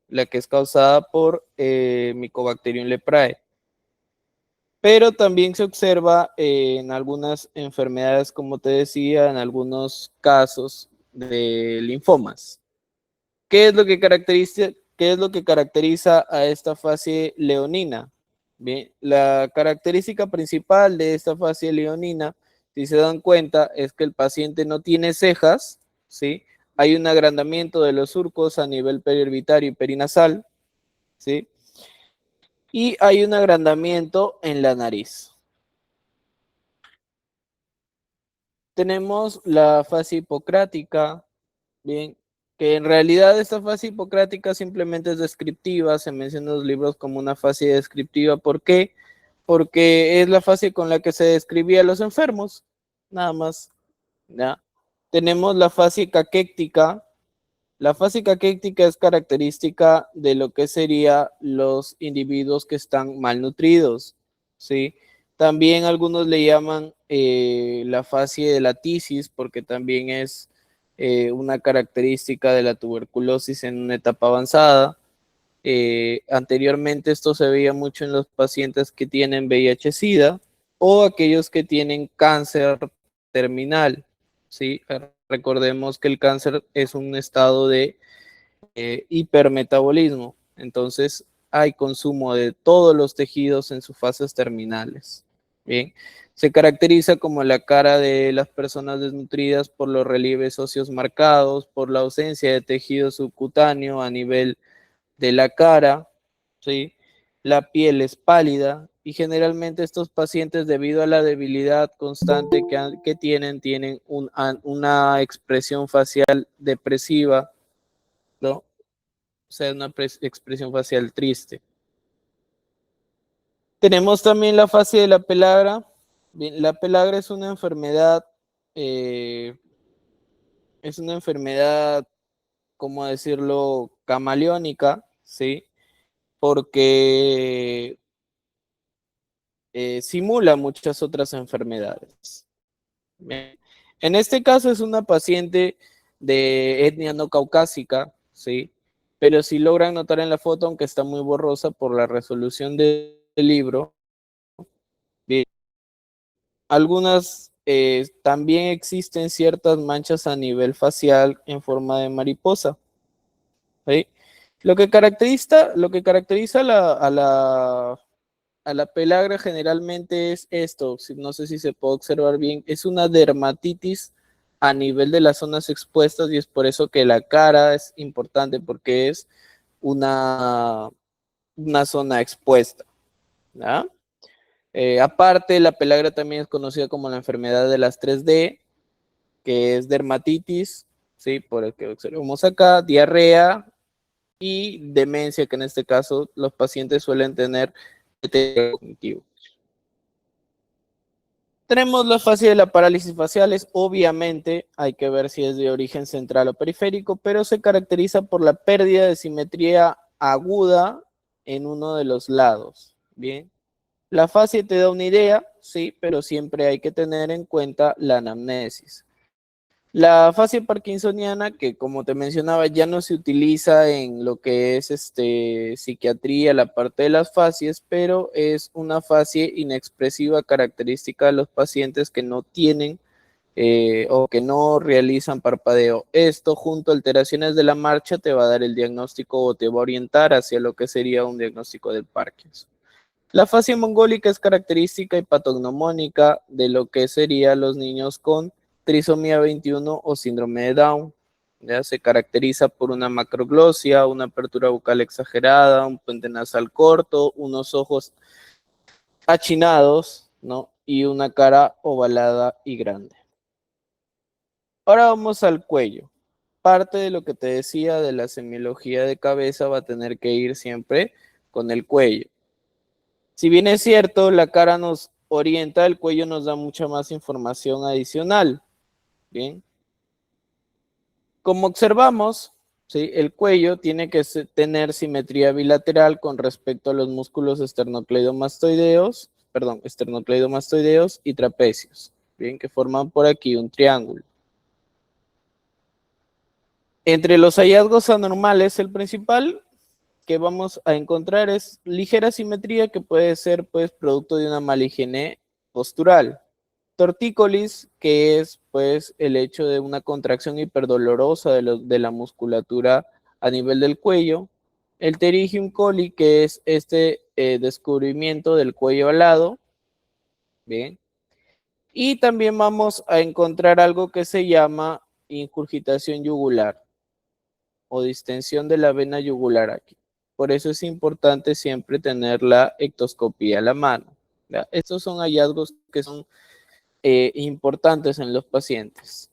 La que es causada por Mycobacterium leprae. Pero también se observa en algunas enfermedades, como te decía, en algunos casos de linfomas. ¿Qué es lo que caracteriza a esta fase leonina? Bien, la característica principal de esta fase leonina, si se dan cuenta, es que el paciente no tiene cejas, ¿sí? Hay un agrandamiento de los surcos a nivel periorbitario y perinasal, ¿sí? Y hay un agrandamiento en la nariz. Tenemos la fase hipocrática, bien, que en realidad esta fase hipocrática simplemente es descriptiva, se menciona en los libros como una fase descriptiva. ¿Por qué? Porque es la fase con la que se describía a los enfermos, nada más, ¿ya? Tenemos la fase caquéctica. La fase caquéctica es característica de lo que serían los individuos que están malnutridos, ¿sí? También algunos le llaman la fase de la tisis, porque también es una característica de la tuberculosis en una etapa avanzada. Anteriormente esto se veía mucho en los pacientes que tienen VIH-Sida o aquellos que tienen cáncer terminal, ¿sí? Recordemos que el cáncer es un estado de hipermetabolismo, entonces hay consumo de todos los tejidos en sus fases terminales. Bien, se caracteriza como la cara de las personas desnutridas por los relieves óseos marcados, por la ausencia de tejido subcutáneo a nivel de la cara, ¿sí? La piel es pálida y generalmente estos pacientes, debido a la debilidad constante que tienen una expresión facial depresiva, ¿no? O sea, una expresión facial triste. Tenemos también la fase de la pelagra. Bien, la pelagra eh, es una enfermedad, ¿cómo decirlo?, camaleónica, ¿sí? Porque simula muchas otras enfermedades. Bien. En este caso es una paciente de etnia no caucásica, ¿sí? Pero si logran notar en la foto, aunque está muy borrosa por la resolución del libro, bien, algunas también existen ciertas manchas a nivel facial en forma de mariposa, ¿sí? Lo que caracteriza a la pelagra generalmente es esto, no sé si se puede observar bien, es una dermatitis a nivel de las zonas expuestas y es por eso que la cara es importante porque es una, una zona expuesta, ¿ya? Aparte, la pelagra también es conocida como la enfermedad de las 3D, que es dermatitis, ¿sí? Por el que observamos acá, diarrea y demencia, que en este caso los pacientes suelen tener deterioro cognitivo. Tenemos la fase de la parálisis faciales, obviamente hay que ver si es de origen central o periférico, pero se caracteriza por la pérdida de simetría aguda en uno de los lados, ¿bien? La fase te da una idea, sí, pero siempre hay que tener en cuenta la anamnesis. La fase parkinsoniana, que como te mencionaba, ya no se utiliza en lo que es psiquiatría, la parte de las fases, pero es una fase inexpresiva característica de los pacientes que no tienen o que no realizan parpadeo. Esto, junto a alteraciones de la marcha, te va a dar el diagnóstico o te va a orientar hacia lo que sería un diagnóstico del Parkinson. La fascia mongólica es característica y patognomónica de lo que serían los niños con trisomía 21 o síndrome de Down. ¿Ya? Se caracteriza por una macroglosia, una apertura bucal exagerada, un puente nasal corto, unos ojos achinados, ¿no? Y una cara ovalada y grande. Ahora vamos al cuello. Parte de lo que te decía de la semiología de cabeza va a tener que ir siempre con el cuello. Si bien es cierto, la cara nos orienta, el cuello nos da mucha más información adicional. Bien, Como observamos, ¿sí? El cuello tiene que tener simetría bilateral con respecto a los músculos esternocleidomastoideos, y trapecios, bien, que forman por aquí un triángulo. Entre los hallazgos anormales, el principal que vamos a encontrar es ligera simetría, que puede ser pues producto de una mala higiene postural. Tortícolis, que es pues el hecho de una contracción hiperdolorosa de la musculatura a nivel del cuello. El pterygium coli, que es este descubrimiento del cuello alado. Bien. Y también vamos a encontrar algo que se llama ingurgitación yugular o distensión de la vena yugular aquí. Por eso es importante siempre tener la ectoscopía a la mano. ¿Ya? Estos son hallazgos que son importantes en los pacientes.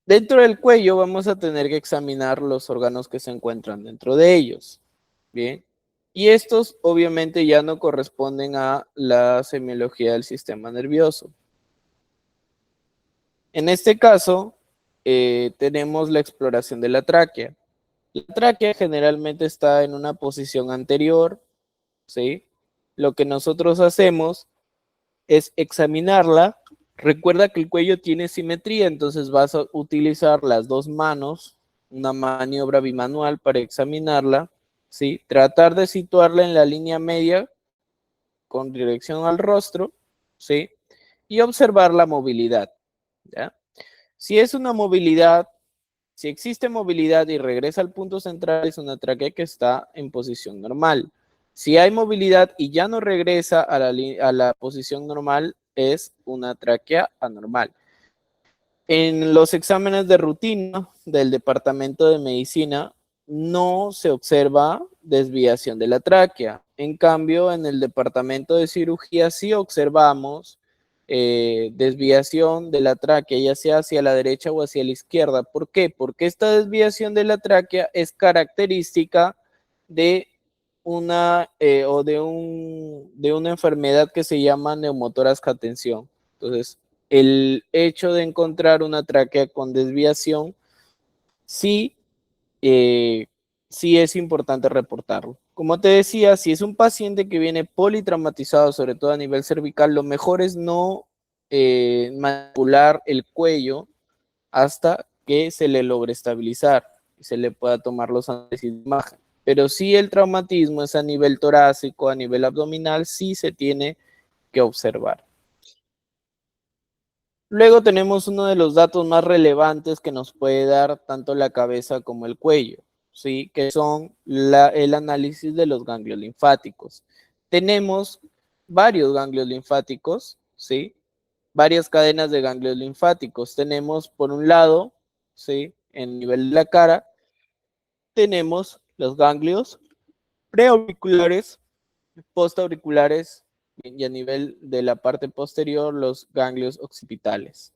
Dentro del cuello vamos a tener que examinar los órganos que se encuentran dentro de ellos. Bien. Y estos obviamente ya no corresponden a la semiología del sistema nervioso. En este caso, tenemos la exploración de la tráquea. La tráquea generalmente está en una posición anterior, ¿sí? Lo que nosotros hacemos es examinarla. Recuerda que el cuello tiene simetría, entonces vas a utilizar las dos manos, una maniobra bimanual para examinarla, ¿sí? Tratar de situarla en la línea media con dirección al rostro, ¿sí? Y observar la movilidad, ¿ya? Si es una movilidad, si existe movilidad y regresa al punto central, es una tráquea que está en posición normal. Si hay movilidad y ya no regresa a la posición normal, es una tráquea anormal. En los exámenes de rutina del departamento de medicina no se observa desviación de la tráquea. En cambio, en el departamento de cirugía sí observamos desviación de la tráquea, ya sea hacia la derecha o hacia la izquierda. ¿Por qué? Porque esta desviación de la tráquea es característica de una de una enfermedad que se llama neumotórax tensión. Entonces, el hecho de encontrar una tráquea con desviación sí, sí es importante reportarlo. Como te decía, si es un paciente que viene politraumatizado, sobre todo a nivel cervical, lo mejor es no manipular el cuello hasta que se le logre estabilizar y se le pueda tomar los análisis de imagen. Pero si el traumatismo es a nivel torácico, a nivel abdominal, sí se tiene que observar. Luego tenemos uno de los datos más relevantes que nos puede dar tanto la cabeza como el cuello, ¿sí? Que son el análisis de los ganglios linfáticos. Tenemos varios ganglios linfáticos, ¿sí? Varias cadenas de ganglios linfáticos. Tenemos, por un lado, ¿sí? En nivel de la cara, tenemos los ganglios preauriculares, postauriculares y a nivel de la parte posterior, los ganglios occipitales.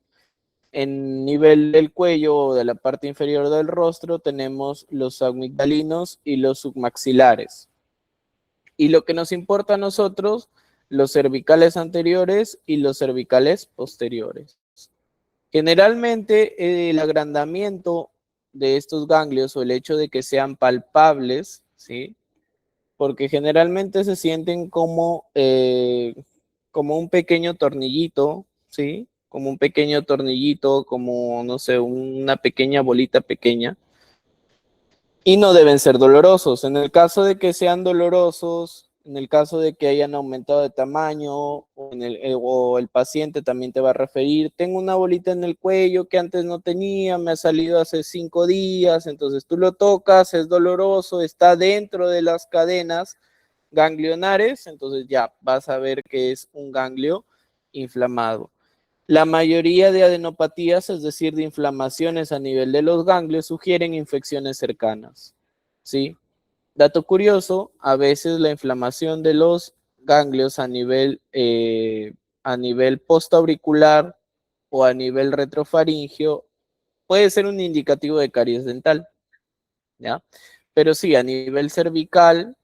En nivel del cuello o de la parte inferior del rostro tenemos los amigdalinos y los submaxilares. Y lo que nos importa a nosotros, los cervicales anteriores y los cervicales posteriores. Generalmente el agrandamiento de estos ganglios o el hecho de que sean palpables, ¿sí? Porque generalmente se sienten como un pequeño tornillito, ¿sí? Como un pequeño tornillito, como, no sé, una pequeña bolita pequeña. Y no deben ser dolorosos. En el caso de que sean dolorosos, en el caso de que hayan aumentado de tamaño, o el paciente también te va a referir, tengo una bolita en el cuello que antes no tenía, me ha salido hace 5 días, entonces tú lo tocas, es doloroso, está dentro de las cadenas ganglionares, entonces ya vas a ver que es un ganglio inflamado. La mayoría de adenopatías, es decir, de inflamaciones a nivel de los ganglios, sugieren infecciones cercanas, ¿sí? Dato curioso, a veces la inflamación de los ganglios a nivel postauricular o a nivel retrofaringio puede ser un indicativo de caries dental, ¿ya? Pero sí, a nivel cervical,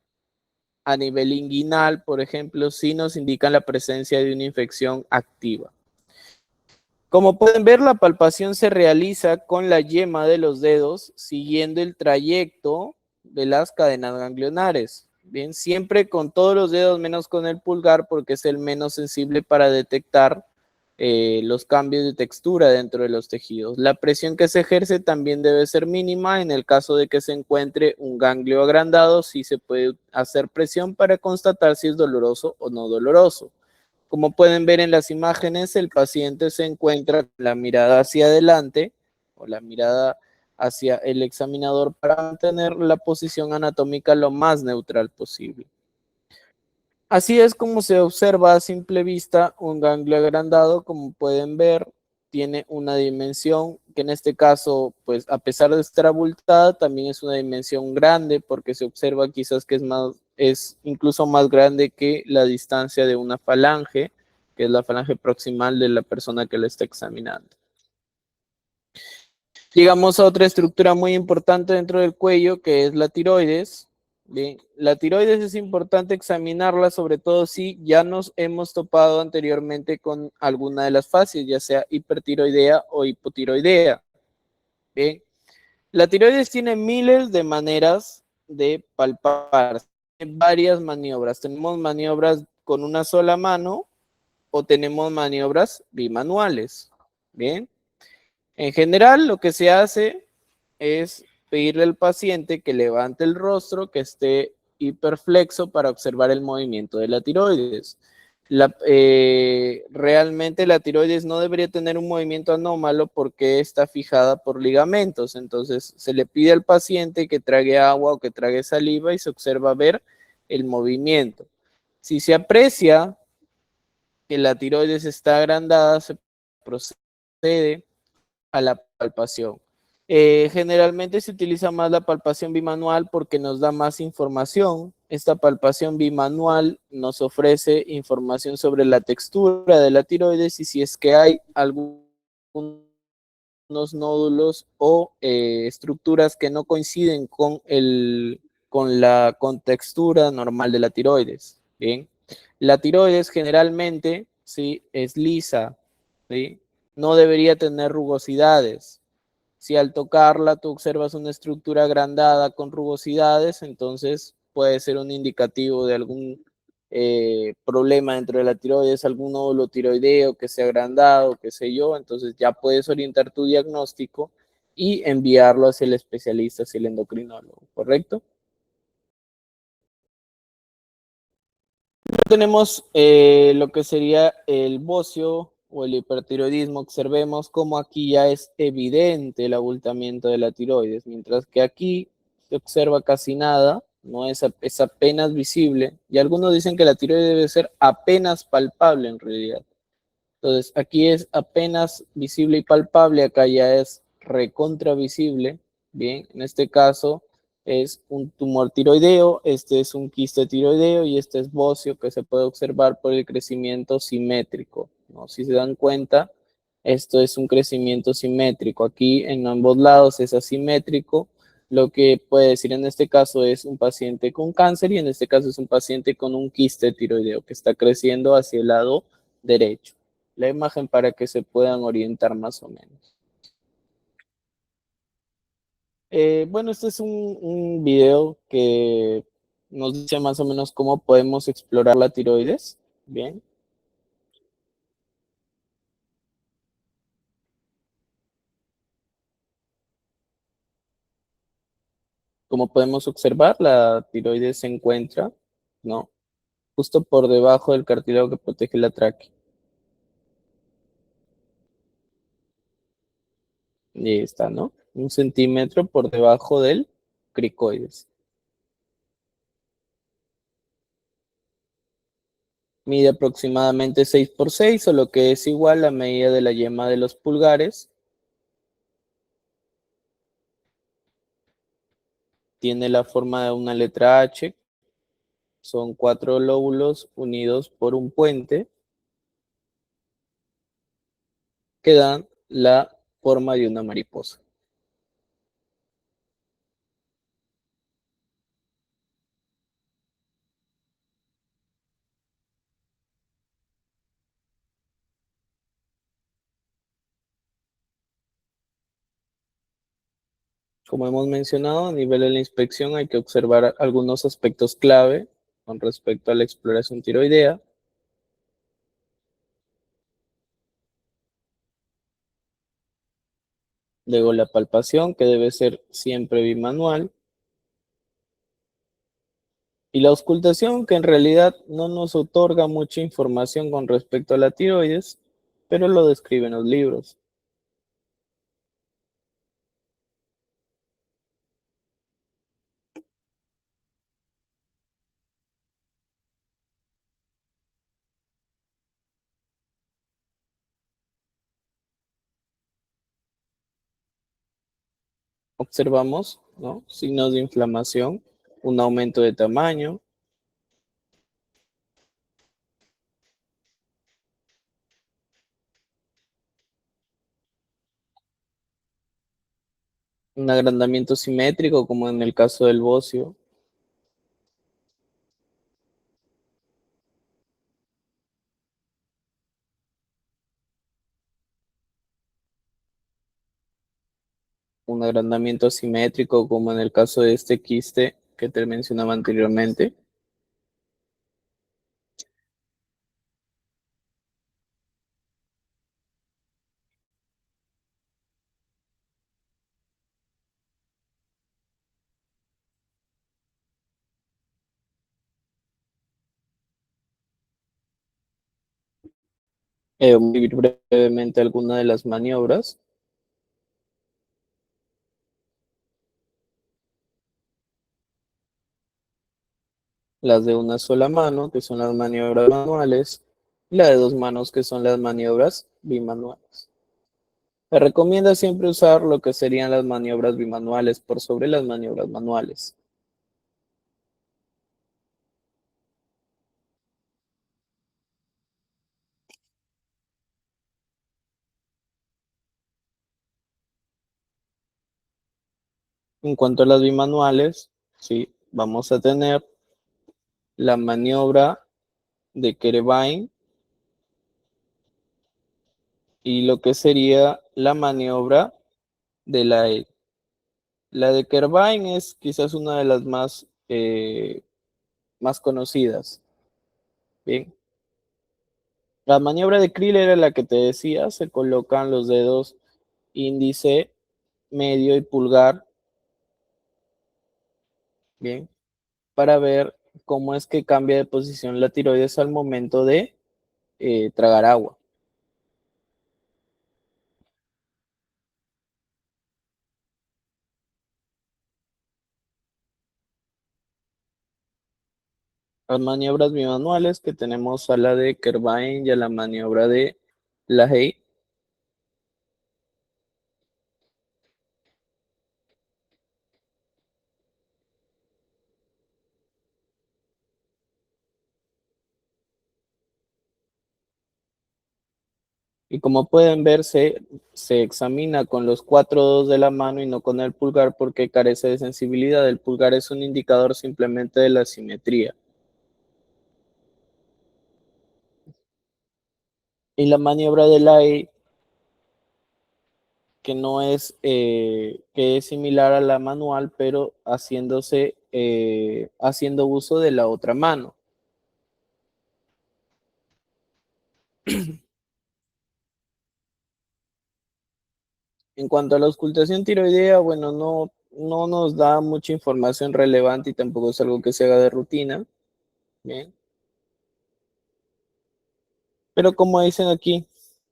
a nivel inguinal, por ejemplo, sí nos indican la presencia de una infección activa. Como pueden ver, la palpación se realiza con la yema de los dedos siguiendo el trayecto de las cadenas ganglionares. Bien, siempre con todos los dedos menos con el pulgar porque es el menos sensible para detectar los cambios de textura dentro de los tejidos. La presión que se ejerce también debe ser mínima. En el caso de que se encuentre un ganglio agrandado, sí se puede hacer presión para constatar si es doloroso o no doloroso. Como pueden ver en las imágenes, el paciente se encuentra con la mirada hacia adelante o la mirada hacia el examinador para mantener la posición anatómica lo más neutral posible. Así es como se observa a simple vista un ganglio agrandado. Como pueden ver, tiene una dimensión que en este caso, pues a pesar de estar abultada, también es una dimensión grande porque se observa quizás que es incluso más grande que la distancia de una falange, que es la falange proximal de la persona que la está examinando. Llegamos a otra estructura muy importante dentro del cuello, que es la tiroides. Bien, la tiroides es importante examinarla, sobre todo si ya nos hemos topado anteriormente con alguna de las fases, ya sea hipertiroidea o hipotiroidea. Bien, la tiroides tiene miles de maneras de palpar, varias maniobras. Tenemos maniobras con una sola mano o tenemos maniobras bimanuales. Bien, en general lo que se hace es pedirle al paciente que levante el rostro, que esté hiperflexo para observar el movimiento de la tiroides. Realmente la tiroides no debería tener un movimiento anómalo porque está fijada por ligamentos. Entonces se le pide al paciente que trague agua o que trague saliva y se observa ver el movimiento. Si se aprecia que la tiroides está agrandada, se procede a la palpación. Generalmente se utiliza más la palpación bimanual porque nos da más información. Esta palpación bimanual nos ofrece información sobre la textura de la tiroides y si es que hay algunos nódulos o estructuras que no coinciden con la contextura normal de la tiroides. Bien. La tiroides generalmente ¿sí? Es lisa, ¿sí? No debería tener rugosidades. Si al tocarla tú observas una estructura agrandada con rugosidades, entonces puede ser un indicativo de algún problema dentro de la tiroides, algún nódulo tiroideo que sea agrandado, qué sé yo. Entonces ya puedes orientar tu diagnóstico y enviarlo hacia el especialista, hacia el endocrinólogo, ¿correcto? Tenemos lo que sería el bocio o el hipertiroidismo. Observemos cómo aquí ya es evidente el abultamiento de la tiroides, mientras que aquí se observa casi nada, no es apenas visible, y algunos dicen que la tiroides debe ser apenas palpable en realidad. Entonces, aquí es apenas visible y palpable, acá ya es recontra visible. Bien, en este caso es un tumor tiroideo, este es un quiste tiroideo y este es bocio que se puede observar por el crecimiento simétrico, ¿no? Si se dan cuenta, esto es un crecimiento simétrico. Aquí en ambos lados es asimétrico. Lo que puede decir en este caso es un paciente con cáncer y en este caso es un paciente con un quiste tiroideo que está creciendo hacia el lado derecho. La imagen para que se puedan orientar más o menos. Bueno, este es un video que nos dice más o menos cómo podemos explorar la tiroides. Bien. Como podemos observar, la tiroides se encuentra, ¿no? Justo por debajo del cartílago que protege la tráquea. Y ahí está, ¿no? 1 centímetro por debajo del cricoides. Mide aproximadamente 6 por 6, o lo que es igual a la medida de la yema de los pulgares. Tiene la forma de una letra H. Son 4 lóbulos unidos por un puente que dan la forma de una mariposa. Como hemos mencionado, a nivel de la inspección hay que observar algunos aspectos clave con respecto a la exploración tiroidea. Luego la palpación, que debe ser siempre bimanual. Y la auscultación, que en realidad no nos otorga mucha información con respecto a la tiroides, pero lo describen los libros. Observamos, ¿no?, signos de inflamación, un aumento de tamaño, un agrandamiento simétrico, como en el caso del bocio, un agrandamiento asimétrico, como en el caso de este quiste que te mencionaba anteriormente. Voy a vivir brevemente algunas de las maniobras. Las de una sola mano, que son las maniobras manuales, y la de dos manos, que son las maniobras bimanuales. Se recomienda siempre usar lo que serían las maniobras bimanuales por sobre las maniobras manuales. En cuanto a las bimanuales, sí, vamos a tener la maniobra de Kerevain y lo que sería la maniobra de la E. La de Kerbine es quizás una de las más conocidas. Bien. La maniobra de Krill era la que te decía, se colocan los dedos índice, medio y pulgar, bien, para ver cómo es que cambia de posición la tiroides al momento de tragar agua. Las maniobras bimanuales que tenemos a la de Kerbine y a la maniobra de Lahey. Y como pueden ver, se examina con los cuatro dedos de la mano y no con el pulgar porque carece de sensibilidad. El pulgar es un indicador simplemente de la simetría. Y la maniobra de Lai, que no es, que es similar a la manual, pero haciendo uso de la otra mano. En cuanto a la auscultación tiroidea, bueno, no nos da mucha información relevante y tampoco es algo que se haga de rutina. Bien. Pero como dicen aquí,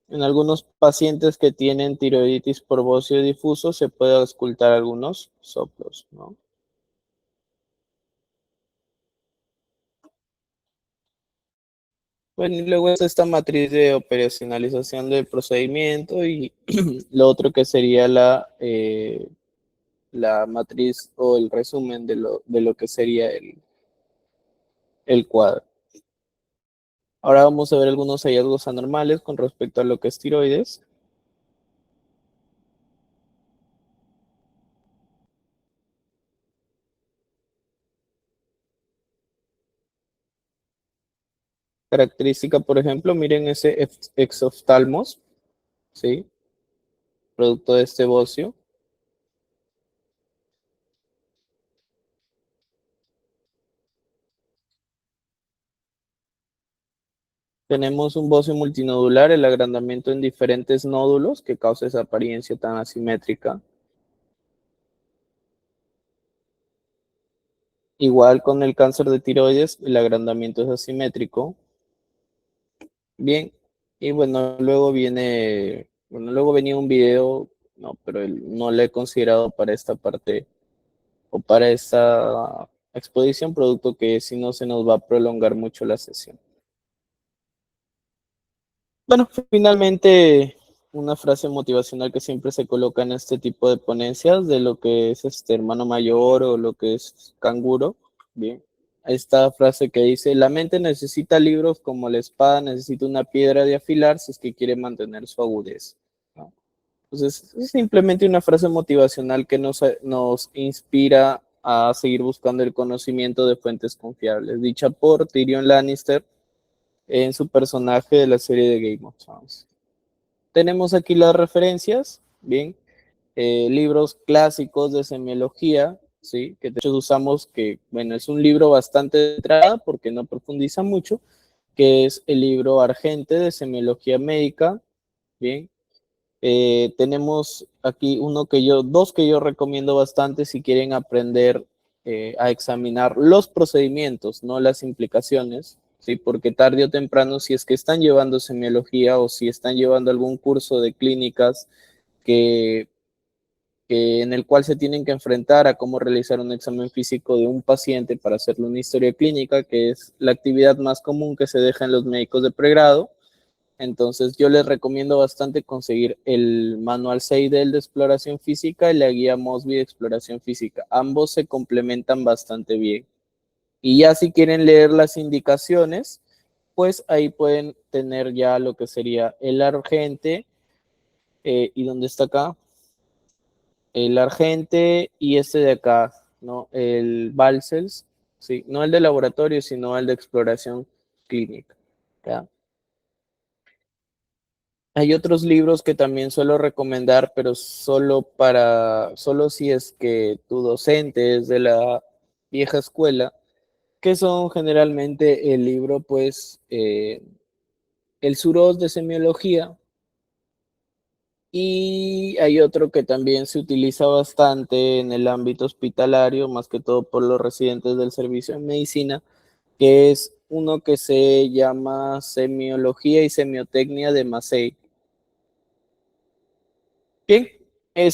en algunos pacientes que tienen tiroiditis por bocio difuso se puede auscultar algunos soplos, ¿no? Bueno, y luego está esta matriz de operacionalización del procedimiento y lo otro que sería la matriz o el resumen de lo que sería el cuadro. Ahora vamos a ver algunos hallazgos anormales con respecto a lo que es tiroides. Característica, por ejemplo, miren ese exoftalmos, ¿sí? Producto de este bocio. Tenemos un bocio multinodular, el agrandamiento en diferentes nódulos que causa esa apariencia tan asimétrica. Igual con el cáncer de tiroides, el agrandamiento es asimétrico. Bien, y bueno, luego venía un video, no, pero no lo he considerado para esta parte o para esta exposición, producto que si no se nos va a prolongar mucho la sesión. Bueno, finalmente una frase motivacional que siempre se coloca en este tipo de ponencias de lo que es este hermano mayor o lo que es canguro. Bien, esta frase que dice, la mente necesita libros como la espada necesita una piedra de afilar si es que quiere mantener su agudeza, ¿no? Entonces, es simplemente una frase motivacional que nos inspira a seguir buscando el conocimiento de fuentes confiables, dicha por Tyrion Lannister en su personaje de la serie de Game of Thrones. Tenemos aquí las referencias, bien, libros clásicos de semiología, ¿sí? Que de hecho usamos que, bueno, es un libro bastante de entrada porque no profundiza mucho, que es el libro Argente de Semiología Médica, bien. Tenemos aquí dos que yo recomiendo bastante si quieren aprender a examinar los procedimientos, no las implicaciones, ¿sí? Porque tarde o temprano, si es que están llevando semiología o si están llevando algún curso de clínicas que, en el cual se tienen que enfrentar a cómo realizar un examen físico de un paciente para hacerle una historia clínica, que es la actividad más común que se deja en los médicos de pregrado. Entonces yo les recomiendo bastante conseguir el manual Seidel de exploración física y la guía Mosby de exploración física. Ambos se complementan bastante bien. Y ya si quieren leer las indicaciones, pues ahí pueden tener ya lo que sería el Argente, ¿y dónde está acá? El Argente y este de acá, ¿no? El Balcells, sí, no el de laboratorio, sino el de exploración clínica, ¿ya? Hay otros libros que también suelo recomendar, pero solo si es que tu docente es de la vieja escuela, que son generalmente el libro, pues, El Suros de Semiología, y hay otro que también se utiliza bastante en el ámbito hospitalario, más que todo por los residentes del servicio de medicina, que es uno que se llama Semiología y Semiotecnia de Massey. Bien,